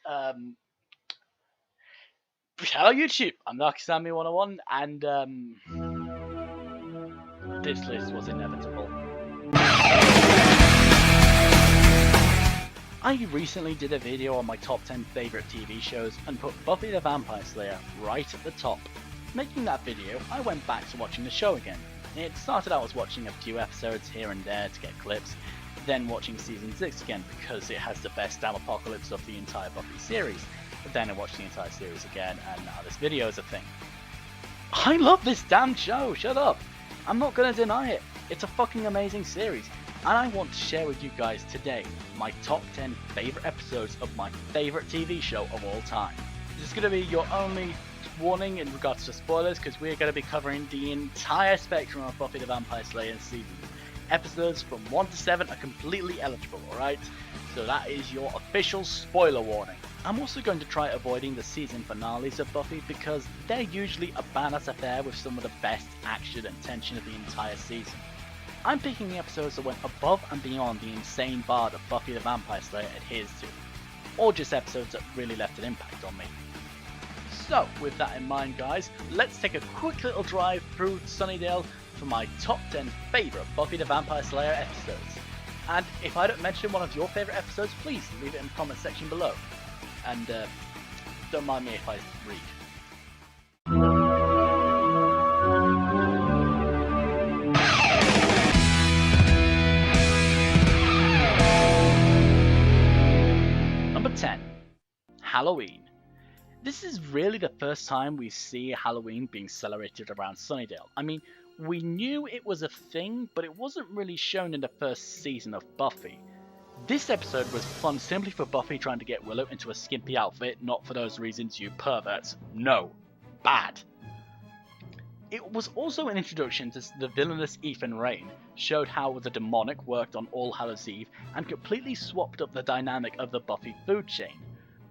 Hello YouTube, I'm Darkest101, and this list was inevitable. I recently did a video on my top 10 favourite TV shows and put Buffy the Vampire Slayer right at the top. Making that video, I went back to watching the show again. It started out as watching a few episodes here and there to get clips, then watching season 6 again because it has the best damn apocalypse of the entire Buffy series. But then I watched the entire series again, and now this video is a thing. I love this damn show, shut up! I'm not gonna deny it, it's a fucking amazing series, and I want to share with you guys today my top 10 favourite episodes of my favourite TV show of all time. This is gonna be your only warning in regards to spoilers, because we're gonna be covering the entire spectrum of Buffy the Vampire Slayer season. Episodes from 1 to 7 are completely eligible, alright? So that is your official spoiler warning. I'm also going to try avoiding the season finales of Buffy because they're usually a badass affair with some of the best action and tension of the entire season. I'm picking the episodes that went above and beyond the insane bar that Buffy the Vampire Slayer adheres to, or just episodes that really left an impact on me. So with that in mind guys, let's take a quick little drive through Sunnydale for my top 10 favourite Buffy the Vampire Slayer episodes. And if I don't mention one of your favourite episodes, please leave it in the comment section below. And don't mind me if I read. Number 10. Halloween. This is really the first time we see Halloween being celebrated around Sunnydale. I mean, we knew it was a thing, but it wasn't really shown in the first season of Buffy. This episode was fun simply for Buffy trying to get Willow into a skimpy outfit, not for those reasons, you perverts. No. Bad. It was also an introduction to the villainous Ethan Rayne, showed how the demonic worked on All Hallows Eve, and completely swapped up the dynamic of the Buffy food chain.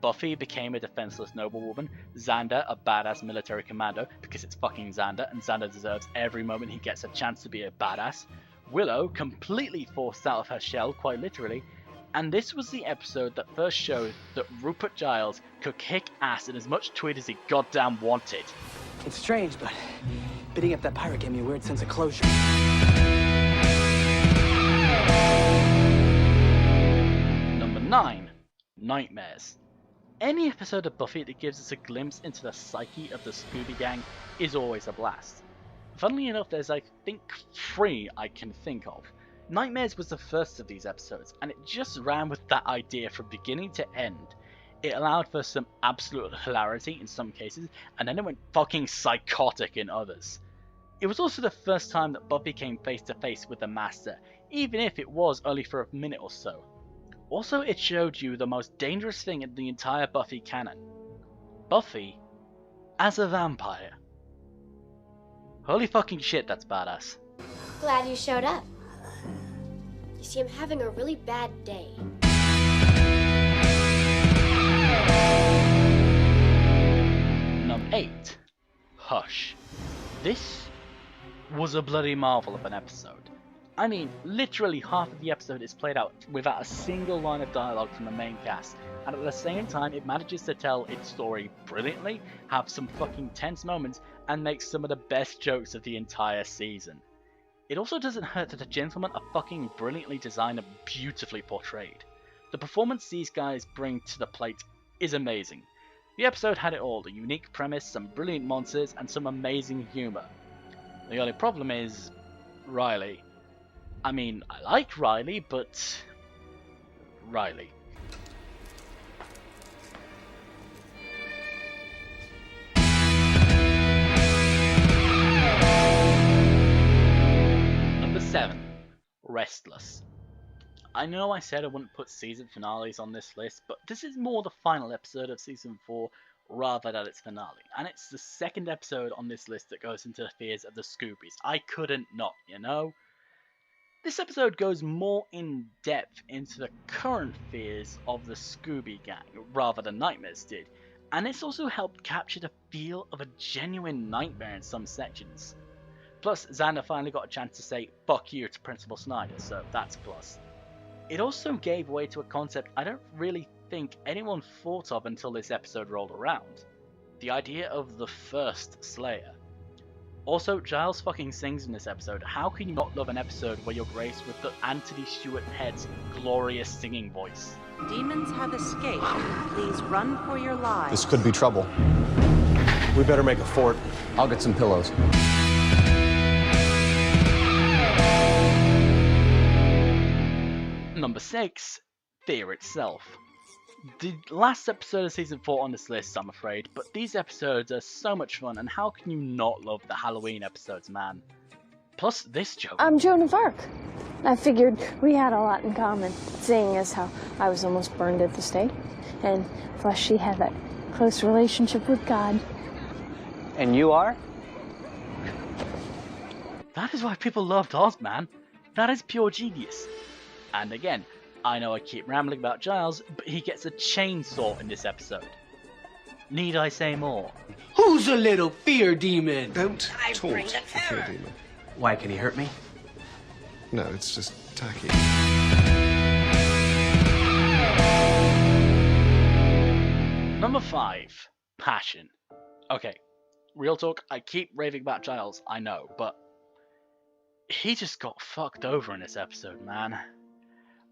Buffy became a defenseless noblewoman, Xander a badass military commando, because it's fucking Xander, and Xander deserves every moment he gets a chance to be a badass. Willow completely forced out of her shell, quite literally, and this was the episode that first showed that Rupert Giles could kick ass in as much tweed as he goddamn wanted. It's strange, but beating up that pirate gave me a weird sense of closure. Number 9. Nightmares. Any episode of Buffy that gives us a glimpse into the psyche of the Scooby Gang is always a blast. Funnily enough, there's I think 3 I can think of. Nightmares was the first of these episodes, and it just ran with that idea from beginning to end. It allowed for some absolute hilarity in some cases, and then it went fucking psychotic in others. It was also the first time that Buffy came face to face with the Master, even if it was only for a minute or so. Also, it showed you the most dangerous thing in the entire Buffy canon. Buffy as a vampire. Holy fucking shit, that's badass. Glad you showed up. You see, I'm having a really bad day. Number 8. Hush. This was a bloody marvel of an episode. I mean, literally half of the episode is played out without a single line of dialogue from the main cast, and at the same time it manages to tell its story brilliantly, have some fucking tense moments, and make some of the best jokes of the entire season. It also doesn't hurt that the gentlemen are fucking brilliantly designed and beautifully portrayed. The performance these guys bring to the plate is amazing. The episode had it all, a unique premise, some brilliant monsters, and some amazing humour. The only problem is Riley. I mean, I like Riley, but Riley. Number 7. Restless. I know I said I wouldn't put season finales on this list, but this is more the final episode of season 4 rather than its finale, and it's the second episode on this list that goes into the fears of the Scoobies. I couldn't not, you know? This episode goes more in depth into the current fears of the Scooby Gang, rather than Nightmares did, and it's also helped capture the feel of a genuine nightmare in some sections. Plus, Xander finally got a chance to say fuck you to Principal Snyder, so that's a plus. it also gave way to a concept I don't really think anyone thought of until this episode rolled around. The idea of the first Slayer. Also, Giles fucking sings in this episode. How can you not love an episode where you're graced with the Anthony Stewart Head's glorious singing voice? Demons have escaped. Please run for your lives. This could be trouble. We better make a fort. I'll get some pillows. Number 6, Fear itself. The last episode of season 4 on this list, I'm afraid, but these episodes are so much fun, and how can you not love the Halloween episodes, man? Plus this joke. I'm Joan of Arc. I figured we had a lot in common, seeing as how I was almost burned at the stake, and plus she had that close relationship with God. And you are? That is why people loved Oz, man. That is pure genius. And again, I know I keep rambling about Giles, but he gets a chainsaw in this episode. Need I say more? Who's a little fear demon? Don't taunt the fear demon. Why, can he hurt me? No, it's just tacky. Number 5, Passion. Okay, real talk, I keep raving about Giles, I know, but he just got fucked over in this episode, man.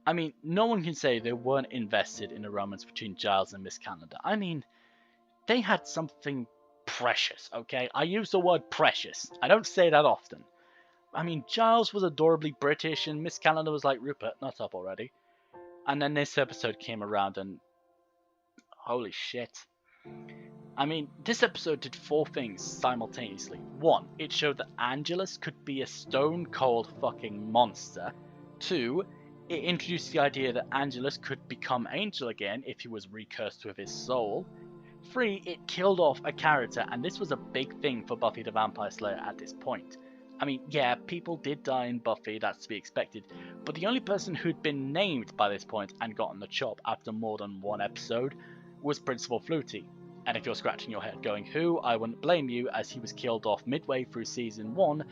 I mean, no one can say they weren't invested in the romance between Giles and Miss Canada. I mean, they had something precious, okay? I use the word precious. I don't say that often. I mean, Giles was adorably British and Miss Canada was like Rupert, not up already. And then this episode came around and... holy shit. I mean, this episode did 4 things simultaneously. 1, it showed that Angelus could be a stone-cold fucking monster. 2, it introduced the idea that Angelus could become Angel again if he was recursed with his soul. 3, it killed off a character, and this was a big thing for Buffy the Vampire Slayer at this point. I mean, yeah, people did die in Buffy, that's to be expected, but the only person who'd been named by this point and gotten the chop after more than 1 episode was Principal Flutie. And if you're scratching your head going who, I wouldn't blame you, as he was killed off midway through season 1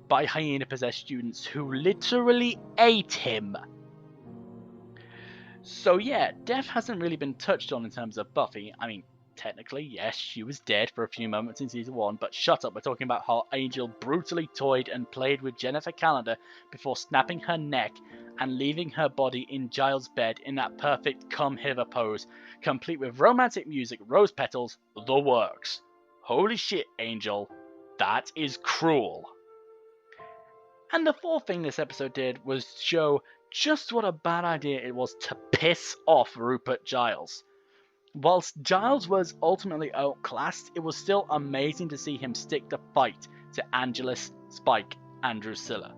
by hyena-possessed students who literally ate him. So yeah, death hasn't really been touched on in terms of Buffy. I mean, technically, yes, she was dead for a few moments in season 1, but shut up, we're talking about how Angel brutally toyed and played with Jennifer Calendar before snapping her neck and leaving her body in Giles' bed in that perfect come hither pose, complete with romantic music, rose petals, the works. Holy shit, Angel, that is cruel. And the 4th thing this episode did was show just what a bad idea it was to piss off Rupert Giles. Whilst Giles was ultimately outclassed, it was still amazing to see him stick the fight to Angelus, Spike, and Drusilla.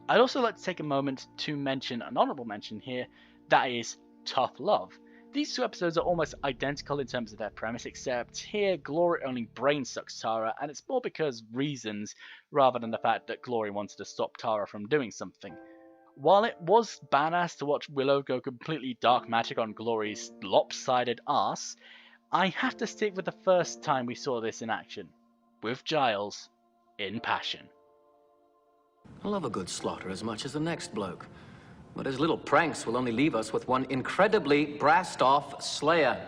I'd also like to take a moment to mention an honourable mention here, that is Tough Love. These 2 episodes are almost identical in terms of their premise, except here Glory only brain sucks Tara, and it's more because reasons rather than the fact that Glory wanted to stop Tara from doing something. While it was badass to watch Willow go completely dark magic on Glory's lopsided arse, I have to stick with the first time we saw this in action, with Giles in Passion. I love a good slaughter as much as the next bloke, but his little pranks will only leave us with one incredibly brassed-off Slayer.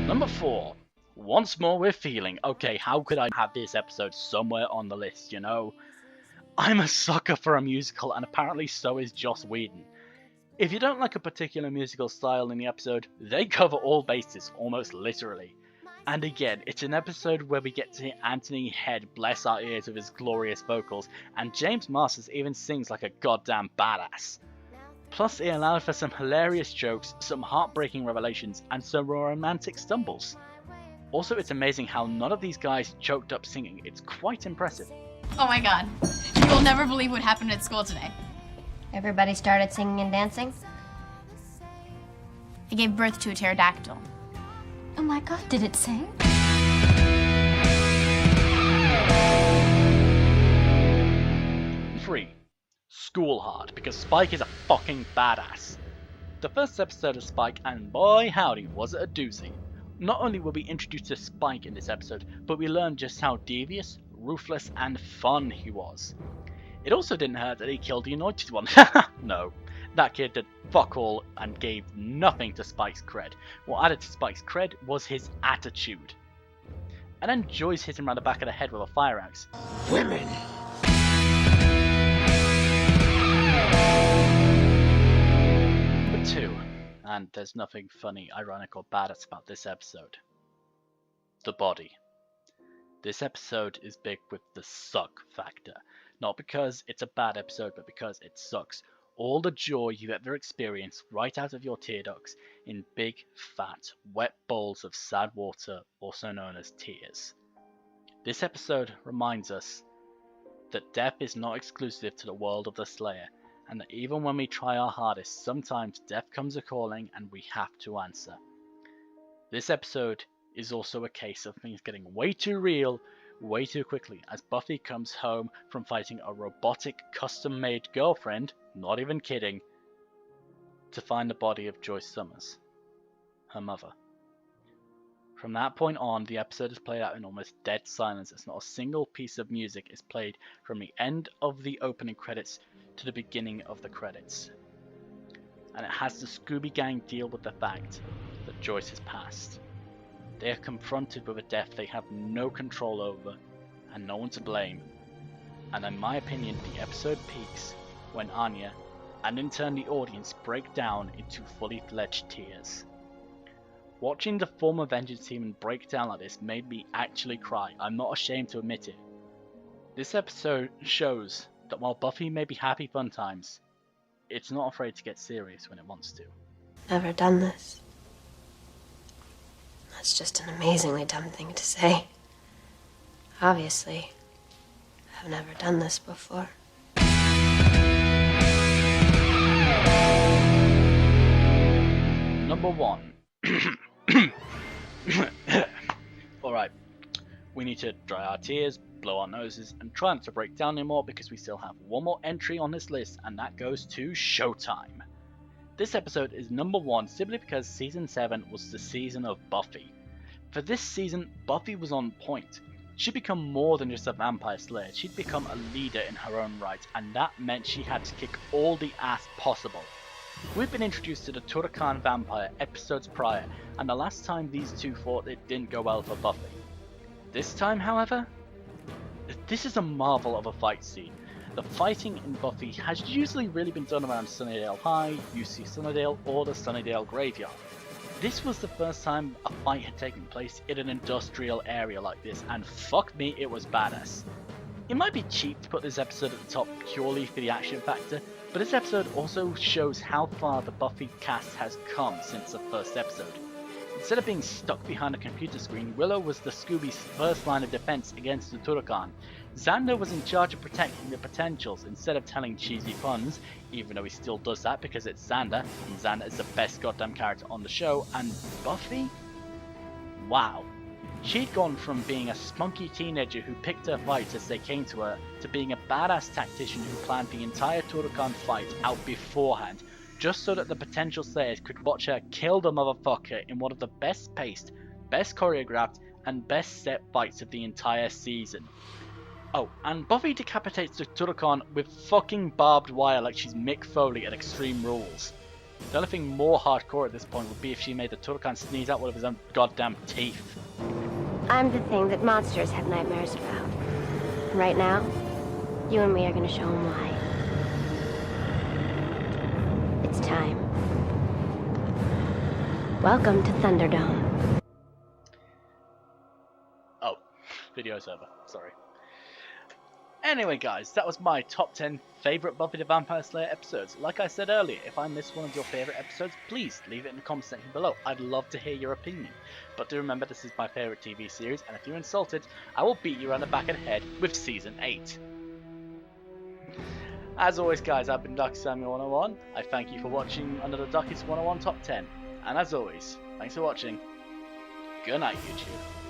Number 4. Once more we're feeling. Okay, how could I have this episode somewhere on the list, you know? I'm a sucker for a musical, and apparently so is Joss Whedon. If you don't like a particular musical style in the episode, they cover all bases, almost literally. And again, it's an episode where we get to hear Anthony Head bless our ears with his glorious vocals, and James Masters even sings like a goddamn badass. Plus, it allowed for some hilarious jokes, some heartbreaking revelations, and some romantic stumbles. Also, it's amazing how none of these guys choked up singing. It's quite impressive. Oh my god. You'll never believe what happened at school today. Everybody started singing and dancing? I gave birth to a pterodactyl. Oh my god, did it sing? 3. School Hard, because Spike is a fucking badass. The first episode of Spike, and boy howdy was it a doozy. Not only were we introduced to Spike in this episode, but we learned just how devious, ruthless and fun he was. It also didn't hurt that he killed the Anointed One. No, that kid did fuck all and gave nothing to Spike's cred. What added to Spike's cred was his attitude. And then Joyce hit him around the back of the head with a fire axe. Women. Number 2, and there's nothing funny, ironic, or badass about this episode. The body. This episode is big with the suck factor. Not because it's a bad episode, but because it sucks. All the joy you ever experienced right out of your tear ducts in big, fat, wet bowls of sad water, also known as tears. This episode reminds us that death is not exclusive to the world of the Slayer, and that even when we try our hardest, sometimes death comes a-calling and we have to answer. This episode is also a case of things getting way too real, way too quickly, as Buffy comes home from fighting a robotic, custom-made girlfriend, not even kidding, to find the body of Joyce Summers, her mother. From that point on, the episode is played out in almost dead silence, as not a single piece of music is played from the end of the opening credits to the beginning of the credits. And it has the Scooby Gang deal with the fact that Joyce has passed. They are confronted with a death they have no control over and no one to blame. And in my opinion, the episode peaks when Anya, and in turn the audience, break down into fully fledged tears. Watching the former Vengeance team break down like this made me actually cry. I'm not ashamed to admit it. This episode shows that while Buffy may be happy fun times, it's not afraid to get serious when it wants to. Never done this. That's just an amazingly dumb thing to say. Obviously, I've never done this before. Number 1. Alright, we need to dry our tears, blow our noses, and try not to break down anymore because we still have one more entry on this list, and that goes to Showtime. This episode is number 1 simply because Season 7 was the season of Buffy. For this season, Buffy was on point. She'd become more than just a vampire slayer, she'd become a leader in her own right, and that meant she had to kick all the ass possible. We've been introduced to the Turrican vampire episodes prior, and the last time these two fought it didn't go well for Buffy. This time, however, this is a marvel of a fight scene. The fighting in Buffy has usually really been done around Sunnydale High, UC Sunnydale, or the Sunnydale Graveyard. This was the first time a fight had taken place in an industrial area like this, and fuck me, it was badass. It might be cheap to put this episode at the top purely for the action factor, but this episode also shows how far the Buffy cast has come since the first episode. Instead of being stuck behind a computer screen, Willow was the Scooby's first line of defense against the Turrican. Xander was in charge of protecting the potentials instead of telling cheesy puns, even though he still does that because it's Xander, and Xander is the best goddamn character on the show. And Buffy? Wow. She'd gone from being a spunky teenager who picked her fights as they came to her, to being a badass tactician who planned the entire Turrican fight out beforehand, just so that the potential slayers could watch her kill the motherfucker in one of the best paced, best choreographed, and best set fights of the entire season. Oh, and Buffy decapitates the Turrican with fucking barbed wire like she's Mick Foley at Extreme Rules. The only thing more hardcore at this point would be if she made the Turrican sneeze out one of his own goddamn teeth. I'm the thing that monsters have nightmares about. And right now, you and me are gonna show them why. It's time. Welcome to Thunderdome. Oh, video's over. Sorry. Anyway guys, that was my top 10 favourite Buffy the Vampire Slayer episodes. Like I said earlier, if I missed one of your favourite episodes, please leave it in the comment section below. I'd love to hear your opinion. But do remember, this is my favourite TV series, and if you're insulted, I will beat you around the back of the head with Season 8. As always guys, I've been Darkest101. I thank you for watching another Darkest101 Top 10. And as always, thanks for watching. Good night YouTube.